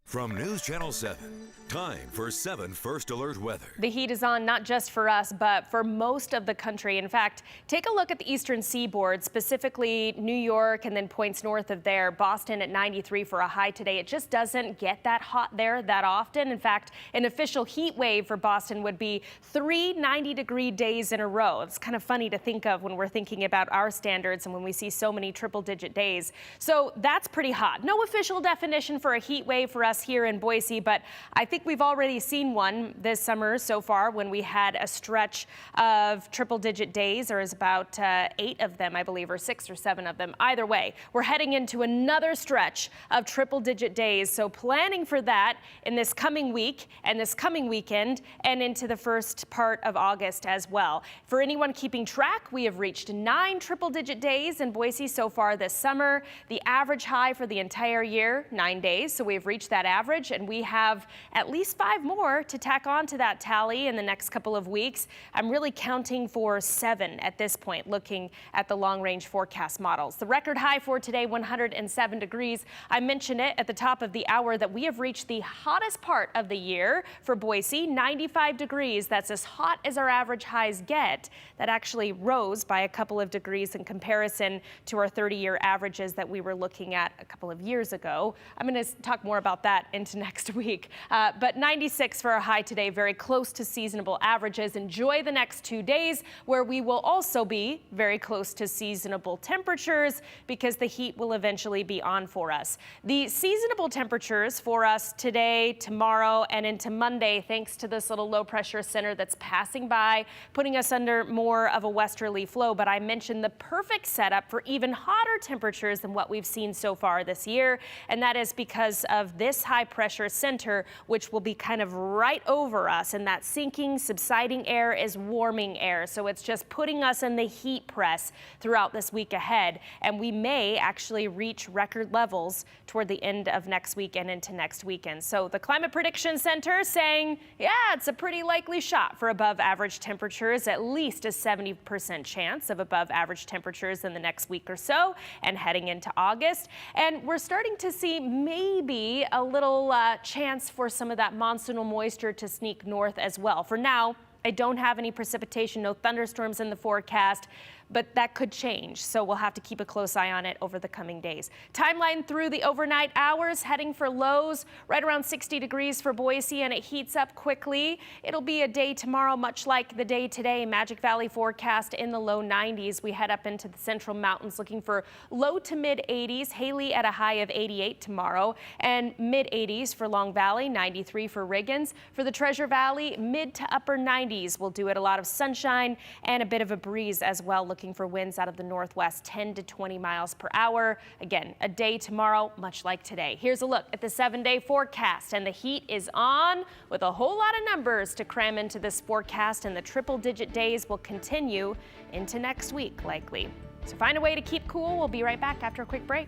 From News Channel 7, time for 7 First Alert weather. The heat is on not just for us, but for most of the country. In fact, take a look at the eastern seaboard, specifically New York and then points north of there. Boston at 93 for a high today. It just doesn't get that hot there that often. In fact, an official heat wave for Boston would be 3 90-degree days in a row. It's kind of funny to think of when we're thinking about our standards and when we see so many triple-digit days. So that's pretty hot. No official definition for a heat wave for us here in Boise, but I think we've already seen one this summer so far when we had a stretch of triple-digit days. There was about 8 of them, I believe, or 6 or 7 of them. Either way, we're heading into another stretch of triple-digit days. So planning for that in this coming week and this coming weekend and into the first part of August as well. For anyone keeping track, we have reached 9 triple-digit days in Boise so far this summer. The average high for the entire year, 9 days. So we've reached that average, and we have at least 5 more to tack on to that tally in the next couple of weeks. I'm really counting for 7 at this point, looking at the long-range forecast models. The record high for today, 107 degrees. I mentioned it at the top of the hour that we have reached the hottest part of the year for Boise, 95 degrees. That's as hot as our average highs get. That actually rose by a couple of degrees in comparison to our 30-year averages that we were looking at a couple of years ago. I'm going to talk more about that into next week. But 96 for a high today, very close to seasonable averages. Enjoy the next 2 days where we will also be very close to seasonable temperatures because the heat will eventually be on for us. The seasonable temperatures for us today, tomorrow, and into Monday, thanks to this little low pressure center that's passing by, putting us under more of a westerly flow. But I mentioned the perfect setup for even hotter temperatures than what we've seen so far this year. And that is because of this high pressure center, which will be kind of right over us, and that sinking, subsiding air is warming air. So it's just putting us in the heat press throughout this week ahead, and we may actually reach record levels toward the end of next week and into next weekend. So the Climate Prediction Center saying, yeah, it's a pretty likely shot for above average temperatures, at least a 70% chance of above average temperatures in the next week or so, and heading into August. And we're starting to see maybe a little chance for some of that monsoonal moisture to sneak north as well. For now, I don't have any precipitation, no thunderstorms in the forecast, but that could change. So we'll have to keep a close eye on it over the coming days. Timeline through the overnight hours, heading for lows right around 60 degrees for Boise, and it heats up quickly. It'll be a day tomorrow, much like the day today. Magic Valley forecast in the low 90s. We head up into the central mountains looking for low to mid 80s. Haley at a high of 88 tomorrow, and mid 80s for Long Valley, 93 for Riggins. For the Treasure Valley, mid to upper 90s. We'll do it a lot of sunshine and a bit of a breeze as well. Looking for winds out of the northwest, 10 to 20 miles per hour. Again, a day tomorrow, much like today. Here's a look at the 7-day forecast, and the heat is on with a whole lot of numbers to cram into this forecast, and the triple-digit days will continue into next week, likely. So find a way to keep cool. We'll be right back after a quick break.